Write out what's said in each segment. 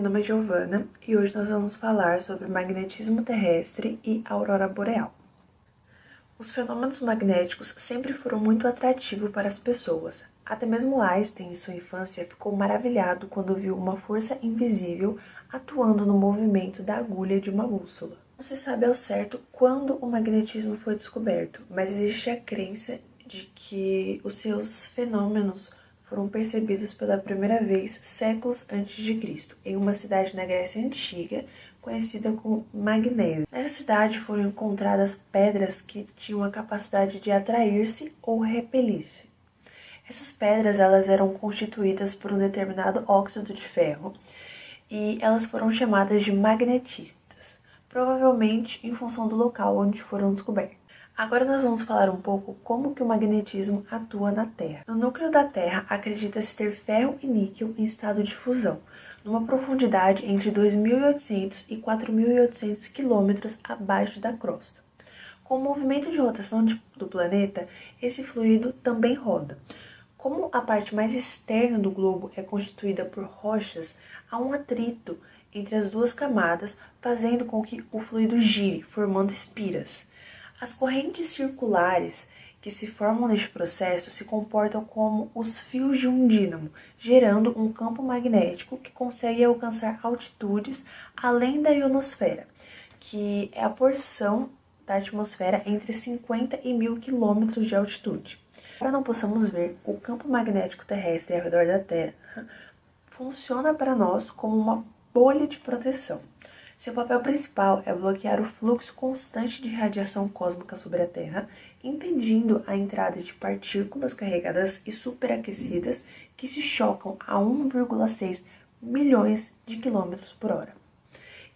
nome é Giovana e hoje nós vamos falar sobre magnetismo terrestre e aurora boreal. Os fenômenos magnéticos sempre foram muito atrativos para as pessoas. Até mesmo Einstein, em sua infância, ficou maravilhado quando viu uma força invisível atuando no movimento da agulha de uma bússola. Não se sabe ao certo quando o magnetismo foi descoberto, mas existe a crença de que os seus fenômenos foram percebidos pela primeira vez séculos antes de Cristo, em uma cidade na Grécia Antiga, conhecida como Magnésia. Nessa cidade foram encontradas pedras que tinham a capacidade de atrair-se ou repelir-se. Essas pedras elas eram constituídas por um determinado óxido de ferro e elas foram chamadas de magnetistas, provavelmente em função do local onde foram descobertas. Agora nós vamos falar um pouco como que o magnetismo atua na Terra. No núcleo da Terra, acredita-se ter ferro e níquel em estado de fusão, numa profundidade entre 2.800 e 4.800 km abaixo da crosta. Com o movimento de rotação do planeta, esse fluido também roda. Como a parte mais externa do globo é constituída por rochas, há um atrito entre as duas camadas, fazendo com que o fluido gire, formando espiras. As correntes circulares que se formam neste processo se comportam como os fios de um dínamo, gerando um campo magnético que consegue alcançar altitudes além da ionosfera, que é a porção da atmosfera entre 50 e 1.000 km de altitude. Para não possamos ver, o campo magnético terrestre ao redor da Terra funciona para nós como uma bolha de proteção. Seu papel principal é bloquear o fluxo constante de radiação cósmica sobre a Terra, impedindo a entrada de partículas carregadas e superaquecidas que se chocam a 1,6 milhões de quilômetros por hora.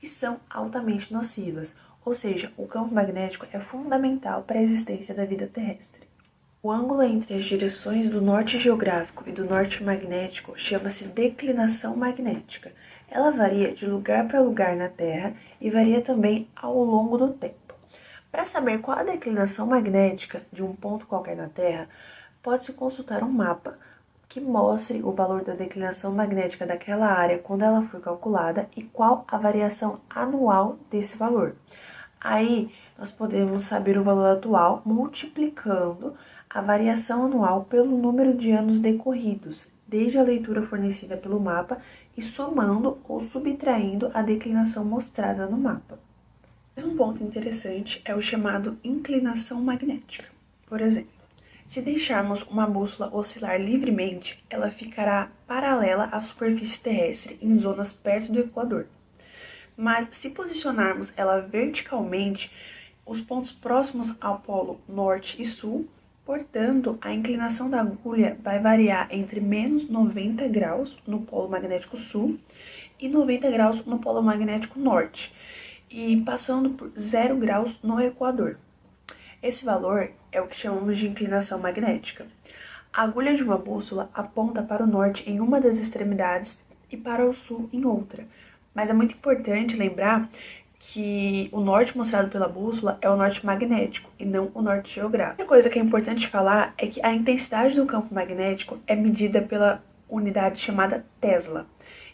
E são altamente nocivas, ou seja, o campo magnético é fundamental para a existência da vida terrestre. O ângulo entre as direções do norte geográfico e do norte magnético chama-se declinação magnética. Ela varia de lugar para lugar na Terra e varia também ao longo do tempo. Para saber qual a declinação magnética de um ponto qualquer na Terra, pode-se consultar um mapa que mostre o valor da declinação magnética daquela área quando ela foi calculada e qual a variação anual desse valor. Aí, nós podemos saber o valor atual multiplicando a variação anual pelo número de anos decorridos, desde a leitura fornecida pelo mapa e somando ou subtraindo a declinação mostrada no mapa. Um ponto interessante é o chamado inclinação magnética. Por exemplo, se deixarmos uma bússola oscilar livremente, ela ficará paralela à superfície terrestre em zonas perto do Equador. Mas se posicionarmos ela verticalmente, os pontos próximos ao polo norte e sul, portanto, a inclinação da agulha vai variar entre menos 90 graus no polo magnético sul e 90 graus no polo magnético norte, e passando por 0 graus no Equador. Esse valor é o que chamamos de inclinação magnética. A agulha de uma bússola aponta para o norte em uma das extremidades e para o sul em outra, mas é muito importante lembrar que o norte mostrado pela bússola é o norte magnético e não o norte geográfico. Outra coisa que é importante falar é que a intensidade do campo magnético é medida pela unidade chamada Tesla,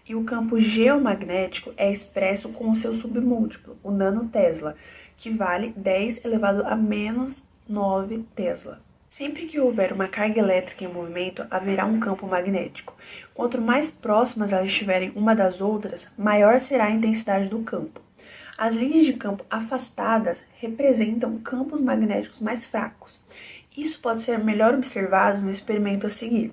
e o campo geomagnético é expresso com o seu submúltiplo, o nanotesla, que vale 10 elevado a menos 9 Tesla. Sempre que houver uma carga elétrica em movimento, haverá um campo magnético. Quanto mais próximas elas estiverem uma das outras, maior será a intensidade do campo. As linhas de campo afastadas representam campos magnéticos mais fracos. Isso pode ser melhor observado no experimento a seguir.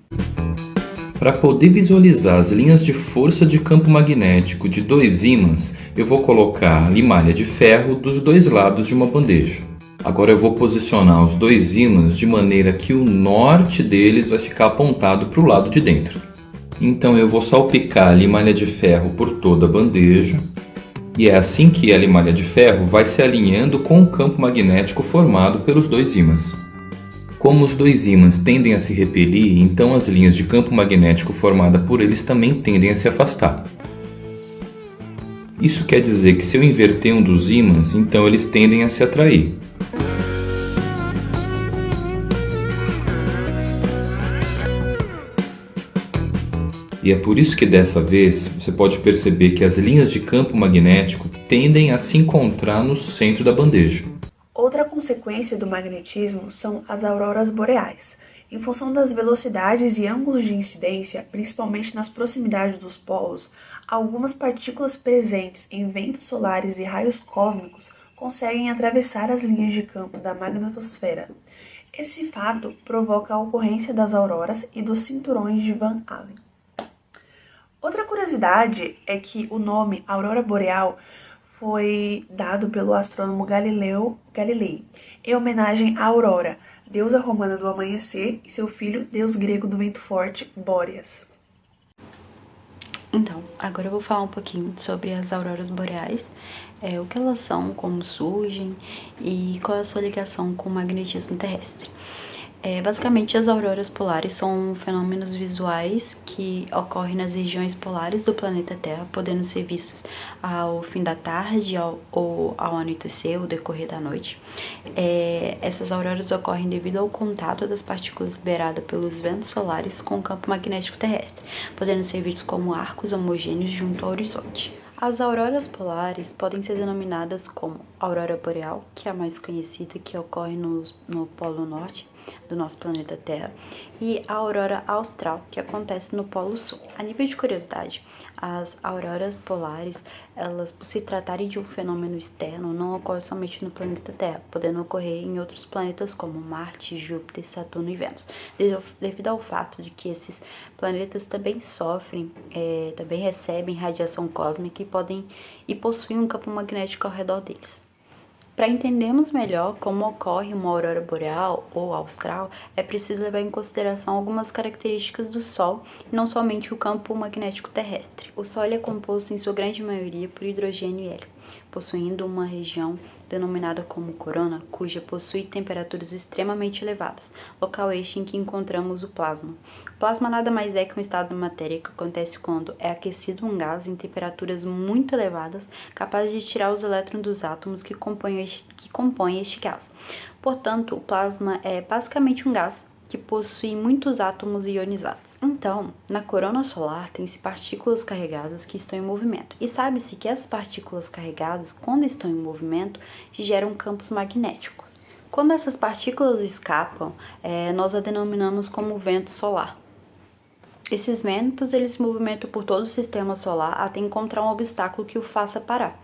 Para poder visualizar as linhas de força de campo magnético de dois ímãs, eu vou colocar a limalha de ferro dos dois lados de uma bandeja. Agora eu vou posicionar os dois ímãs de maneira que o norte deles vai ficar apontado para o lado de dentro. Então eu vou salpicar a limalha de ferro por toda a bandeja. E é assim que a limalha de ferro vai se alinhando com o campo magnético formado pelos dois ímãs. Como os dois ímãs tendem a se repelir, então as linhas de campo magnético formadas por eles também tendem a se afastar. Isso quer dizer que se eu inverter um dos ímãs, então eles tendem a se atrair. E é por isso que dessa vez você pode perceber que as linhas de campo magnético tendem a se encontrar no centro da bandeja. Outra consequência do magnetismo são as auroras boreais. Em função das velocidades e ângulos de incidência, principalmente nas proximidades dos polos, algumas partículas presentes em ventos solares e raios cósmicos conseguem atravessar as linhas de campo da magnetosfera. Esse fato provoca a ocorrência das auroras e dos cinturões de Van Allen. Outra curiosidade é que o nome aurora boreal foi dado pelo astrônomo Galileu Galilei, em homenagem à Aurora, deusa romana do amanhecer, e seu filho, deus grego do vento forte, Bóreas. Então, agora eu vou falar um pouquinho sobre as auroras boreais, o que elas são, como surgem e qual é a sua ligação com o magnetismo terrestre. Basicamente, as auroras polares são fenômenos visuais que ocorrem nas regiões polares do planeta Terra, podendo ser vistos ao fim da tarde ou ao anoitecer, ou decorrer da noite. Essas auroras ocorrem devido ao contato das partículas liberadas pelos ventos solares com o campo magnético terrestre, podendo ser vistos como arcos homogêneos junto ao horizonte. As auroras polares podem ser denominadas como aurora boreal, que é a mais conhecida, que ocorre no Polo Norte do nosso planeta Terra, e a aurora austral, que acontece no Polo Sul. A nível de curiosidade, as auroras polares, elas, por se tratarem de um fenômeno externo, não ocorrem somente no planeta Terra, podendo ocorrer em outros planetas como Marte, Júpiter, Saturno e Vênus, devido ao fato de que esses planetas também sofrem, também recebem radiação cósmica e possuem um campo magnético ao redor deles. Para entendermos melhor como ocorre uma aurora boreal ou austral, é preciso levar em consideração algumas características do Sol e não somente o campo magnético terrestre. O Sol é composto em sua grande maioria por hidrogênio e hélio, possuindo uma região denominada como corona, cuja possui temperaturas extremamente elevadas, local este em que encontramos o plasma. O plasma nada mais é que um estado de matéria que acontece quando é aquecido um gás em temperaturas muito elevadas, capaz de tirar os elétrons dos átomos que compõem este gás. Portanto, o plasma é basicamente um gás que possui muitos átomos ionizados. Então, na corona solar tem-se partículas carregadas que estão em movimento. E sabe-se que essas partículas carregadas, quando estão em movimento, geram campos magnéticos. Quando essas partículas escapam, nós a denominamos como vento solar. Esses ventos, eles se movimentam por todo o sistema solar até encontrar um obstáculo que o faça parar.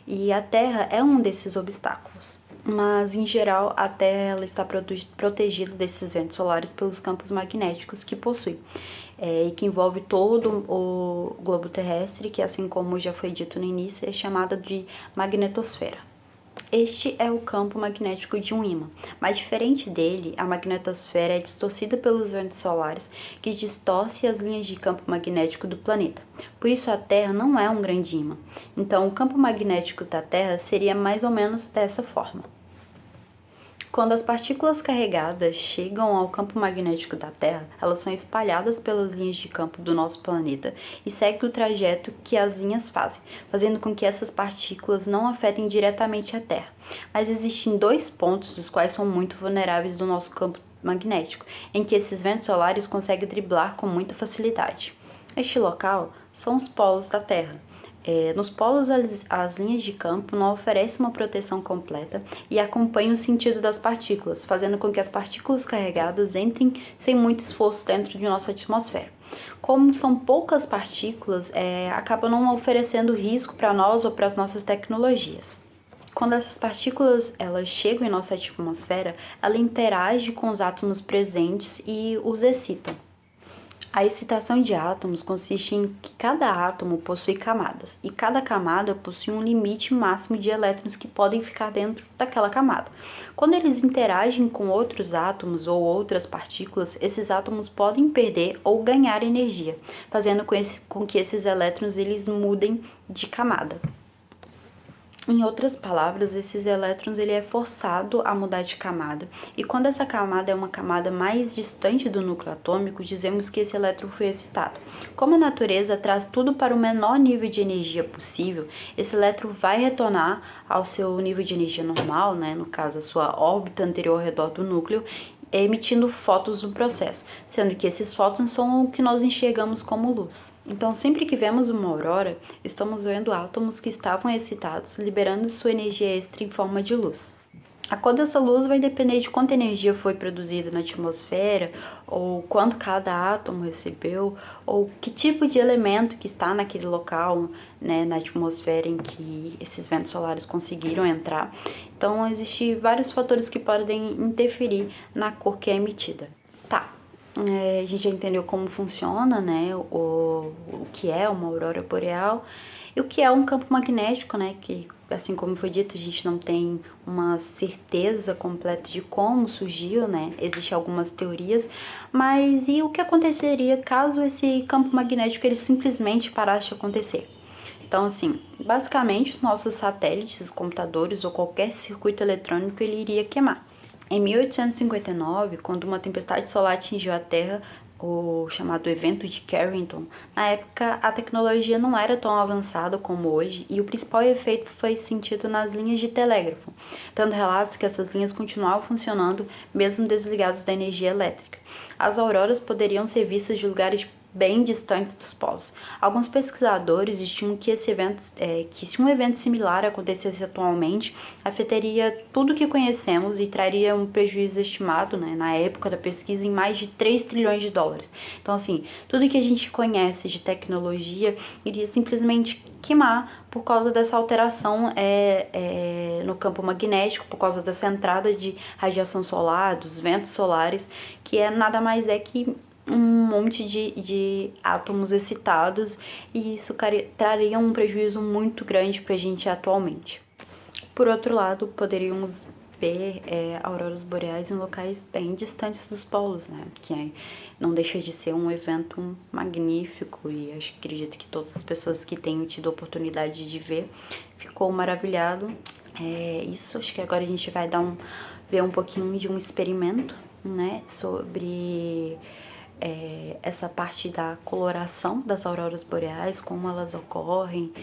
E a Terra é um desses obstáculos. Mas, em geral, a Terra ela está protegida desses ventos solares pelos campos magnéticos que possui, e que envolve todo o globo terrestre, que, assim como já foi dito no início, é chamada de magnetosfera. Este é o campo magnético de um ímã, mas diferente dele, a magnetosfera é distorcida pelos ventos solares, que distorce as linhas de campo magnético do planeta. Por isso a Terra não é um grande ímã. Então o campo magnético da Terra seria mais ou menos dessa forma. Quando as partículas carregadas chegam ao campo magnético da Terra, elas são espalhadas pelas linhas de campo do nosso planeta e seguem o trajeto que as linhas fazem, fazendo com que essas partículas não afetem diretamente a Terra. Mas existem dois pontos dos quais são muito vulneráveis do nosso campo magnético, em que esses ventos solares conseguem driblar com muita facilidade. Este local são os polos da Terra. Nos polos, as linhas de campo não oferecem uma proteção completa e acompanham o sentido das partículas, fazendo com que as partículas carregadas entrem sem muito esforço dentro de nossa atmosfera. Como são poucas partículas, acaba não oferecendo risco para nós ou para as nossas tecnologias. Quando essas partículas elas chegam em nossa atmosfera, ela interage com os átomos presentes e os excitam. A excitação de átomos consiste em que cada átomo possui camadas, e cada camada possui um limite máximo de elétrons que podem ficar dentro daquela camada. Quando eles interagem com outros átomos ou outras partículas, esses átomos podem perder ou ganhar energia, fazendo com que esses elétrons eles mudem de camada. Em outras palavras, esses elétrons ele é forçado a mudar de camada, e quando essa camada é uma camada mais distante do núcleo atômico, dizemos que esse elétron foi excitado. Como a natureza traz tudo para o menor nível de energia possível, esse elétron vai retornar ao seu nível de energia normal, no caso a sua órbita anterior ao redor do núcleo, emitindo fótons no processo, sendo que esses fótons são o que nós enxergamos como luz. Então, sempre que vemos uma aurora, estamos vendo átomos que estavam excitados, liberando sua energia extra em forma de luz. A cor dessa luz vai depender de quanta energia foi produzida na atmosfera, ou quanto cada átomo recebeu, ou que tipo de elemento que está naquele local, né, na atmosfera em que esses ventos solares conseguiram entrar. Então, existem vários fatores que podem interferir na cor que é emitida. Tá, a gente já entendeu como funciona, né, o que é uma aurora boreal e o que é um campo magnético, né, que, assim como foi dito, a gente não tem uma certeza completa de como surgiu, né, existem algumas teorias, mas e o que aconteceria caso esse campo magnético ele simplesmente parasse de acontecer? Então, assim, basicamente os nossos satélites, os computadores ou qualquer circuito eletrônico ele iria queimar. Em 1859, quando uma tempestade solar atingiu a Terra, o chamado evento de Carrington, na época a tecnologia não era tão avançada como hoje e o principal efeito foi sentido nas linhas de telégrafo, dando relatos que essas linhas continuavam funcionando mesmo desligadas da energia elétrica. As auroras poderiam ser vistas de lugares bem distantes dos polos. Alguns pesquisadores estimam que que se um evento similar acontecesse atualmente, afetaria tudo que conhecemos e traria um prejuízo estimado, né, na época da pesquisa, em mais de 3 trilhões de dólares. Então, assim, tudo que a gente conhece de tecnologia iria simplesmente queimar por causa dessa alteração no campo magnético, por causa dessa entrada de radiação solar, dos ventos solares, que nada mais é que um monte de átomos excitados, e isso traria um prejuízo muito grande para a gente atualmente. Por outro lado, poderíamos ver auroras boreais em locais bem distantes dos polos, né? Que não deixa de ser um evento magnífico e acredito que todas as pessoas que tenham tido a oportunidade de ver ficou maravilhado. Isso, acho que agora a gente vai ver um pouquinho de um experimento, né? Sobre essa parte da coloração das auroras boreais, como elas ocorrem.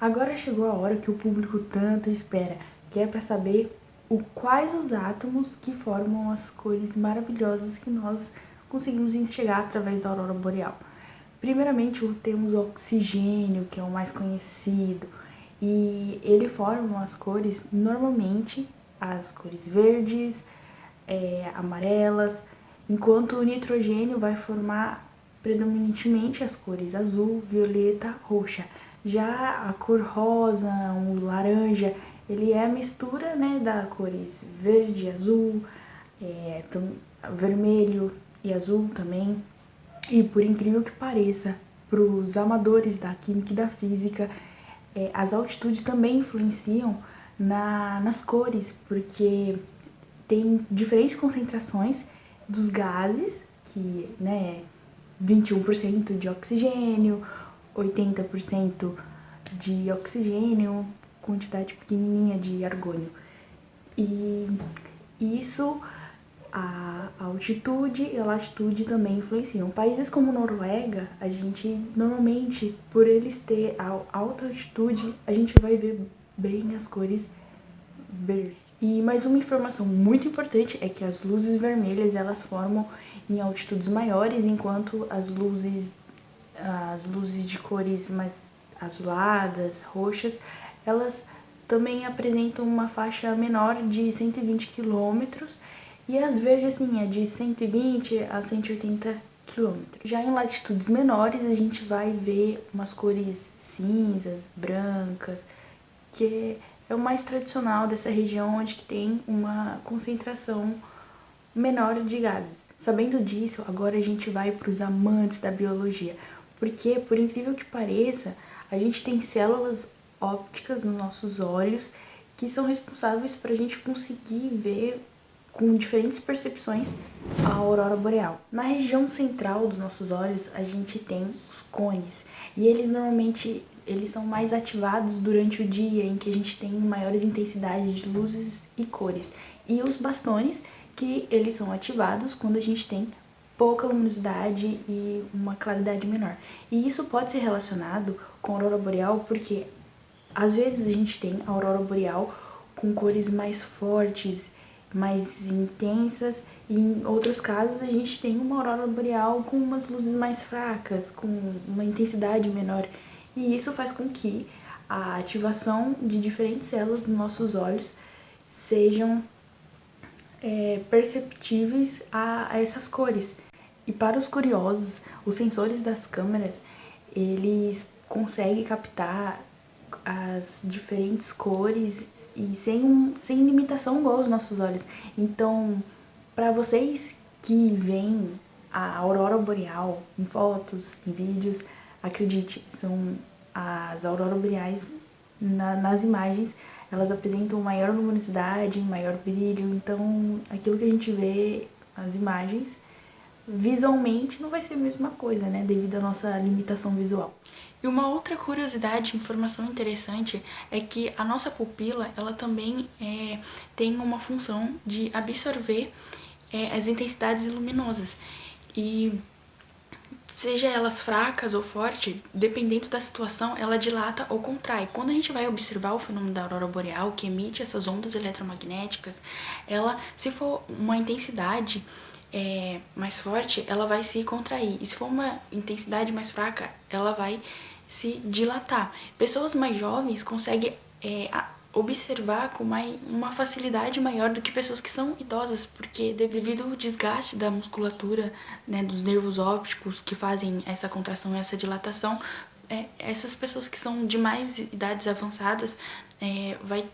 Agora chegou a hora que o público tanto espera, que é para saber quais os átomos que formam as cores maravilhosas que nós conseguimos enxergar através da aurora boreal. Primeiramente, temos o oxigênio, que é o mais conhecido, e ele forma as cores, normalmente as cores verdes, amarelas, enquanto o nitrogênio vai formar predominantemente as cores azul, violeta, roxa. Já a cor rosa, o laranja, ele é a mistura, né, das cores verde, azul, vermelho e azul também. E por incrível que pareça, para os amadores da química e da física, as altitudes também influenciam nas cores, porque tem diferentes concentrações dos gases, que, né, 21% de oxigênio, 80% de oxigênio, quantidade pequenininha de argônio. E E isso, a altitude e a latitude também influenciam. Países como Noruega, a gente normalmente, por eles ter a alta altitude, a gente vai ver bem as cores verde. E mais uma informação muito importante é que as luzes vermelhas elas formam em altitudes maiores, enquanto as luzes de cores mais azuladas, roxas, elas também apresentam uma faixa menor de 120 km e as verdes assim é de 120 a 180 km. Já em latitudes menores a gente vai ver umas cores cinzas, brancas, que é o mais tradicional dessa região, onde que tem uma concentração menor de gases. Sabendo disso, agora a gente vai para os amantes da biologia, porque, por incrível que pareça, a gente tem células ópticas nos nossos olhos que são responsáveis para a gente conseguir ver com diferentes percepções a aurora boreal. Na região central dos nossos olhos, a gente tem os cones, e eles normalmente são mais ativados durante o dia, em que a gente tem maiores intensidades de luzes e cores. E os bastones, que eles são ativados quando a gente tem pouca luminosidade e uma claridade menor. E isso pode ser relacionado com a aurora boreal, porque às vezes a gente tem a aurora boreal com cores mais fortes, mais intensas, e em outros casos a gente tem uma aurora boreal com umas luzes mais fracas, com uma intensidade menor. E isso faz com que a ativação de diferentes células dos nossos olhos sejam perceptíveis a essas cores. E para os curiosos, os sensores das câmeras, eles conseguem captar as diferentes cores e sem limitação igual aos nossos olhos. Então, para vocês que veem a aurora boreal em fotos, em vídeos, acredite, são as auroras boreais nas imagens, elas apresentam maior luminosidade, maior brilho, então aquilo que a gente vê, as imagens, visualmente não vai ser a mesma coisa, né, devido à nossa limitação visual. E uma outra curiosidade, informação interessante, é que a nossa pupila, ela também tem uma função de absorver as intensidades luminosas. E seja elas fracas ou fortes, dependendo da situação, ela dilata ou contrai. Quando a gente vai observar o fenômeno da aurora boreal, que emite essas ondas eletromagnéticas, ela, se for uma intensidade mais forte, ela vai se contrair. E se for uma intensidade mais fraca, ela vai se dilatar. Pessoas mais jovens conseguem observar com uma facilidade maior do que pessoas que são idosas, porque devido ao desgaste da musculatura, né, dos nervos ópticos que fazem essa contração e essa dilatação, essas pessoas que são de mais idades avançadas vai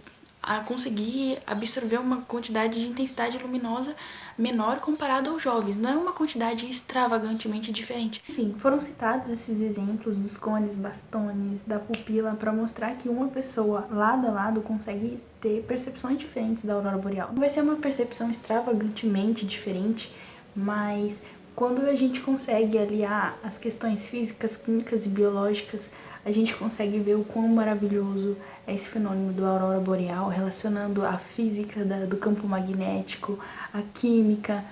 conseguir absorver uma quantidade de intensidade luminosa menor comparado aos jovens. Não é uma quantidade extravagantemente diferente. Enfim, foram citados esses exemplos dos cones, bastones, da pupila, para mostrar que uma pessoa lado a lado consegue ter percepções diferentes da aurora boreal. Não vai ser uma percepção extravagantemente diferente, mas quando a gente consegue aliar as questões físicas, químicas e biológicas, a gente consegue ver o quão maravilhoso é esse fenômeno da aurora boreal, relacionando a física do campo magnético, a química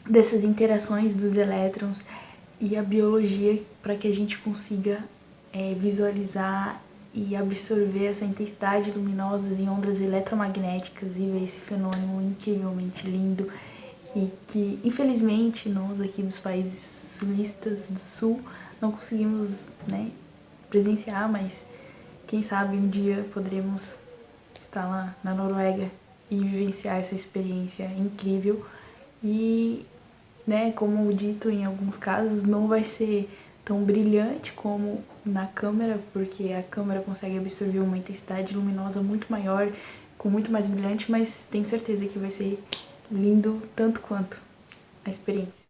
dessas interações dos elétrons e a biologia, para que a gente consiga visualizar e absorver essa intensidade luminosa em ondas eletromagnéticas e ver esse fenômeno incrivelmente lindo. E que, infelizmente, nós aqui dos países sulistas do sul não conseguimos, né, presenciar, mas quem sabe um dia poderemos estar lá na Noruega e vivenciar essa experiência incrível. E, né, como dito, em alguns casos não vai ser tão brilhante como na câmera, porque a câmera consegue absorver uma intensidade luminosa muito maior, com muito mais brilhante, mas tenho certeza que vai ser lindo tanto quanto a experiência.